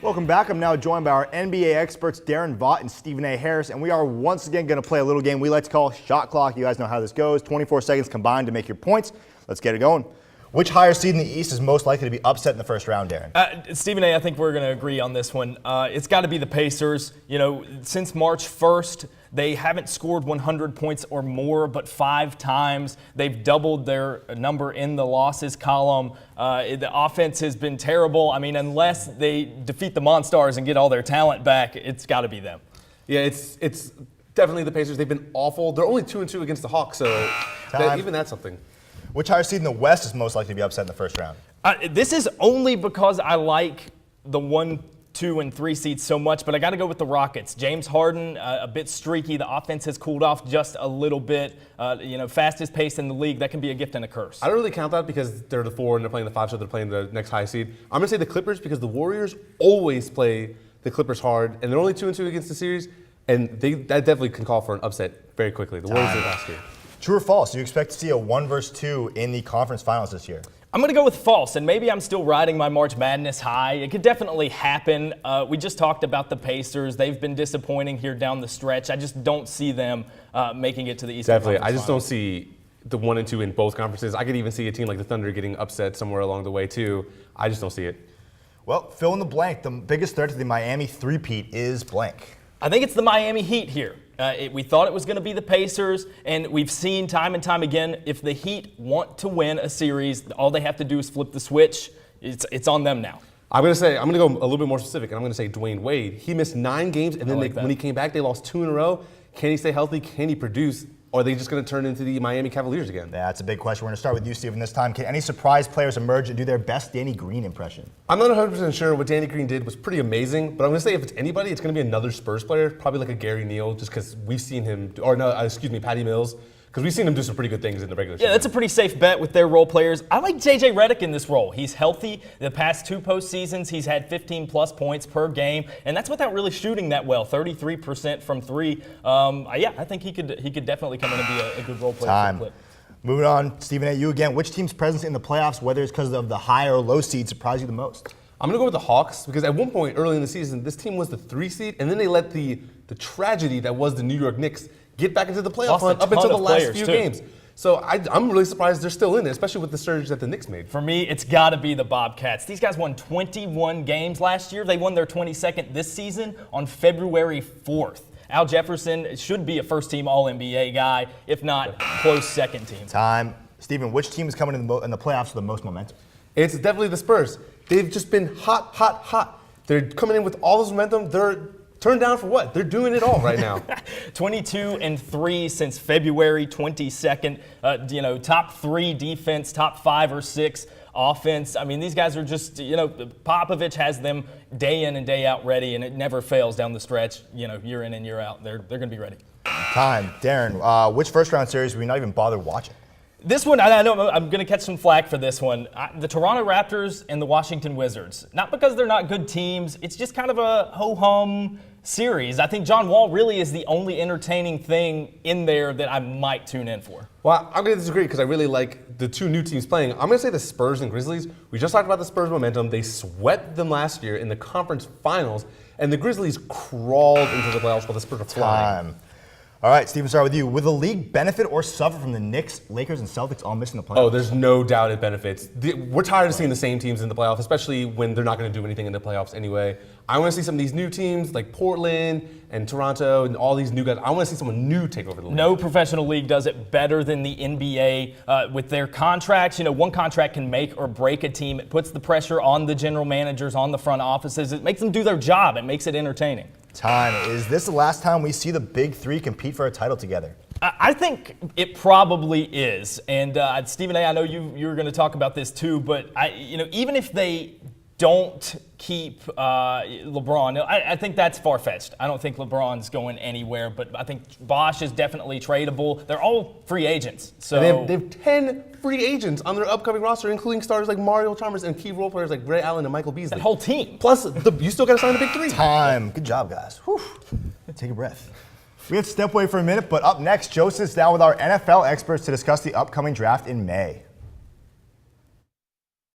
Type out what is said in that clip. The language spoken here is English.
Welcome back. I'm now joined by our NBA experts, Darren Vaught and Stephen A. Harris, and we are once again going to play a little game we like to call Shot Clock. You guys know how this goes. 24 seconds combined to make your points. Let's get it going. Which higher seed in the East is most likely to be upset in the first round, Darren? Stephen A., I think we're going to agree on this one. It's got to be the Pacers. You know, since March 1st, they haven't scored 100 points or more but 5 times. They've doubled their number in the losses column. The offense has been terrible. I mean, unless they defeat the Monstars and get all their talent back, it's got to be them. Yeah, it's definitely the Pacers. They've been awful. They're only 2-2 against the Hawks, so even that's something. Which higher seed in the West is most likely to be upset in the first round? This is only because I like the 1, 2, and 3 seeds so much, but I got to go with the Rockets. James Harden, a bit streaky. The offense has cooled off just a little bit. Fastest pace in the league. That can be a gift and a curse. I don't really count that because they're the 4 and they're playing the 5, so they're playing the next high seed. I'm going to say the Clippers because the Warriors always play the Clippers hard, and they're only 2-2 against the series, and that definitely can call for an upset very quickly. The Warriors did last year. True or false? Do you expect to see a 1 versus 2 in the conference finals this year? I'm going to go with false, and maybe I'm still riding my March Madness high. It could definitely happen. We just talked about the Pacers. They've been disappointing here down the stretch. I just don't see them making it to the Eastern Definitely. Conference I just don't see the 1 and 2 in both conferences. I could even see a team like the Thunder getting upset somewhere along the way, too. I just don't see it. Well, fill in the blank. The biggest threat to the Miami three-peat is blank. I think it's the Miami Heat here. We thought it was going to be the Pacers, and we've seen time and time again, if the Heat want to win a series, all they have to do is flip the switch. It's on them now. I'm going to go a little bit more specific, and I'm going to say Dwayne Wade. He missed 9 games, and then when he came back, they lost 2 in a row. Can he stay healthy? Can he produce? Or are they just going to turn into the Miami Cavaliers again? That's a big question. We're going to start with you, Stephen, this time. Can any surprise players emerge and do their best Danny Green impression? I'm not 100% sure. What Danny Green did was pretty amazing, but I'm going to say if it's anybody, it's going to be another Spurs player, probably like a Gary Neal, just because we've seen him, Patty Mills, because we've seen him do some pretty good things in the regular season. Yeah, that's a pretty safe bet with their role players. I like J.J. Redick in this role. He's healthy. The past 2 postseasons, he's had 15-plus points per game, and that's without really shooting that well, 33% from 3. I think he could definitely come in and be a good role player. Time. Moving on, Stephen A., you again. Which team's presence in the playoffs, whether it's because of the high or low seed, surprised you the most? I'm going to go with the Hawks because at one point early in the season, this team was the 3 seed, and then they let the tragedy that was the New York Knicks get back into the playoff hunt up until the last few games. So I'm really surprised they're still in it, especially with the surge that the Knicks made. For me, it's got to be the Bobcats. These guys won 21 games last year. They won their 22nd this season on February 4th. Al Jefferson should be a first-team All-NBA guy, if not close second team. Time. Stephen, which team is coming in the playoffs with the most momentum? It's definitely the Spurs. They've just been hot, hot, hot. They're coming in with all this momentum. They're turned down for what? They're doing it all right now. 22-3 since February 22nd. Top 3 defense, top 5 or 6 offense. I mean, these guys are just, Popovich has them day in and day out ready, and it never fails down the stretch. Year in and year out, they're going to be ready. Time. Darren, which first-round series will we not even bother watching? This one, I know I'm going to catch some flack for this one. The Toronto Raptors and the Washington Wizards. Not because they're not good teams. It's just kind of a ho-hum series. I think John Wall really is the only entertaining thing in there that I might tune in for. Well, I'm going to disagree because I really like the 2 new teams playing. I'm going to say the Spurs and Grizzlies. We just talked about the Spurs momentum. They swept them last year in the conference finals, and the Grizzlies crawled into the playoffs while the Spurs are flying. All right, Stephen, start with you. Will the league benefit or suffer from the Knicks, Lakers, and Celtics all missing the playoffs? Oh, there's no doubt it benefits. We're tired of seeing the same teams in the playoffs, especially when they're not going to do anything in the playoffs anyway. I want to see some of these new teams like Portland and Toronto and all these new guys. I want to see someone new take over the league. No professional league does it better than the NBA with their contracts. One contract can make or break a team. It puts the pressure on the general managers, on the front offices. It makes them do their job. It makes it entertaining. Time. Is this the last time we see the Big 3 compete for a title together? I think it probably is. And Stephen A., I know you were going to talk about this too, but even if they don't keep LeBron. I think that's far-fetched. I don't think LeBron's going anywhere, but I think Bosh is definitely tradable. They're all free agents. So they have 10 free agents on their upcoming roster, including stars like Mario Chalmers and key role players like Ray Allen and Michael Beasley. That whole team. Plus, you still got to sign the Big 3. Time. Good job, guys. Whew. Take a breath. We have to step away for a minute, but up next, Joe sits down with our NFL experts to discuss the upcoming draft in May.